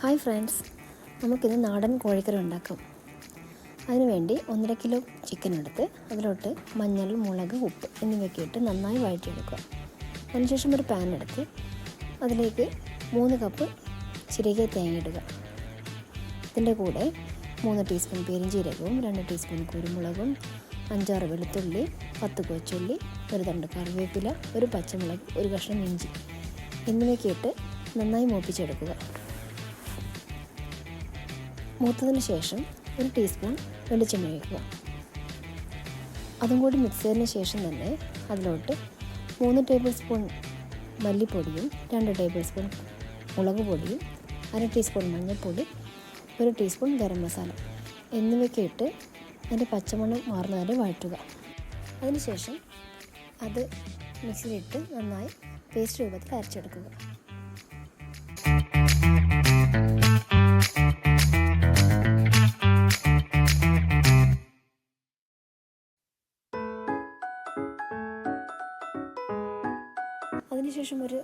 Hi friends, നമുക്കിത് നാടൻ കോഴിക്കറി ഉണ്ടാക്കാം. അതിനുവേണ്ടി 1.5 കിലോ ചിക്കൻ എടുത്ത് അതിലോട്ട് മഞ്ഞൾ, മുളക്, ഉപ്പ് എന്നിവയൊക്കെ ഇട്ട് നന്നായി വഴറ്റിയെടുക്കുക. അതിനുശേഷം ഒരു പാൻ എടുത്ത് അതിലേക്ക് 3 കപ്പ് ചിരകിയ തേങ്ങ ഇടുക. ഇതിൻ്റെ കൂടെ 3 ടീസ്പൂൺ പെരിഞ്ജീരകവും 2 ടീസ്പൂൺ കുരുമുളകും 5-6 വെളുത്തുള്ളി, 10 കൊച്ചുള്ളി, ഒരു തണ്ട് കറിവേപ്പില, ഒരു പച്ചമുളക്, ഒരു കഷ്ണം ഇഞ്ചി എന്നിവയൊക്കെ ഇട്ട് നന്നായി മൂപ്പിച്ചെടുക്കുക. മൂത്തതിന് ശേഷം 1 ടീസ്പൂൺ വെളിച്ചെണ്ണ ഒഴിക്കുക. അതും കൂടി മിക്സ് ചെയ്തതിന് ശേഷം തന്നെ അതിലോട്ട് 3 ടേബിൾ സ്പൂൺ മല്ലിപ്പൊടിയും 2 ടേബിൾ സ്പൂൺ മുളക് പൊടിയും 1/2 ടീസ്പൂൺ മഞ്ഞൾപ്പൊടി, 1 ടീസ്പൂൺ ഗരം മസാല എന്നിവയൊക്കെ ഇട്ട് അതിൻ്റെ പച്ചമണം മാറുന്നവരെ വഴറ്റുക. അതിനുശേഷം അത് മിക്സിയിലിട്ട് നന്നായി പേസ്റ്റ് രൂപത്തിൽ അരച്ചെടുക്കുക. അതിനുശേഷം ഒരു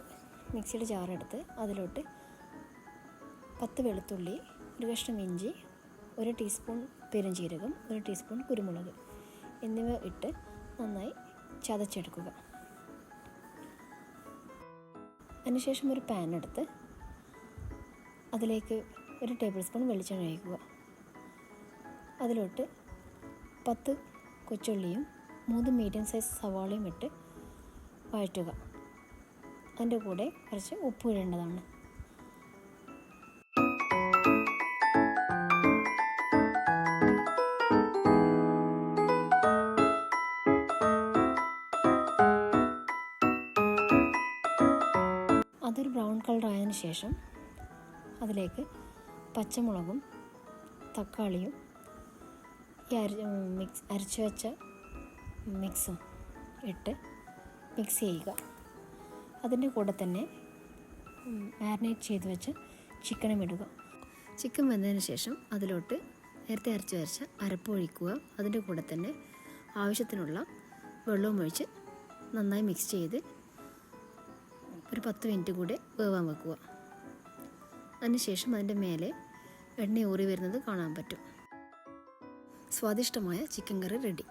മിക്സിയുടെ ജാറെടുത്ത് അതിലോട്ട് 10 വെളുത്തുള്ളി, ഒരു കഷ്ണം ഇഞ്ചി, 1 ടീസ്പൂൺ പെരുംജീരകം, 1 ടീസ്പൂൺ കുരുമുളക് എന്നിവ ഇട്ട് നന്നായി ചതച്ചെടുക്കുക. അതിനുശേഷം ഒരു പാൻ എടുത്ത് അതിലേക്ക് 1 ടേബിൾ സ്പൂൺ വെളിച്ചെണ്ണ ഒഴിക്കുക. അതിലോട്ട് 10 കൊച്ചുള്ളിയും 3 മീഡിയം സൈസ് സവാളയും ഇട്ട് വഴറ്റുക. അതിൻ്റെ കൂടെ കുറച്ച് ഉപ്പ് ഇടേണ്ടതാണ്. അതൊരു ബ്രൗൺ കളർ ആയതിനു ശേഷം അതിലേക്ക് പച്ചമുളകും തക്കാളിയും അരച്ചു വെച്ച മിക്സും ഇട്ട് മിക്സ് ചെയ്യുക. അതിൻ്റെ കൂടെ തന്നെ മാരിനേറ്റ് ചെയ്ത് വെച്ച് ചിക്കനും ഇടുക. ചിക്കൻ വെന്തതിന് ശേഷം അതിലോട്ട് നേരത്തെ അരച്ച് വെച്ച അരപ്പ് ഒഴിക്കുക. അതിൻ്റെ കൂടെ തന്നെ ആവശ്യത്തിനുള്ള വെള്ളവും ഒഴിച്ച് നന്നായി മിക്സ് ചെയ്ത് ഒരു 10 മിനിറ്റ് കൂടെ വേവാൻ വെക്കുക. അതിനുശേഷം അതിൻ്റെ മേലെ എണ്ണ ഊറി വരുന്നത് കാണാൻ പറ്റും. സ്വാദിഷ്ടമായ ചിക്കൻ കറി റെഡി.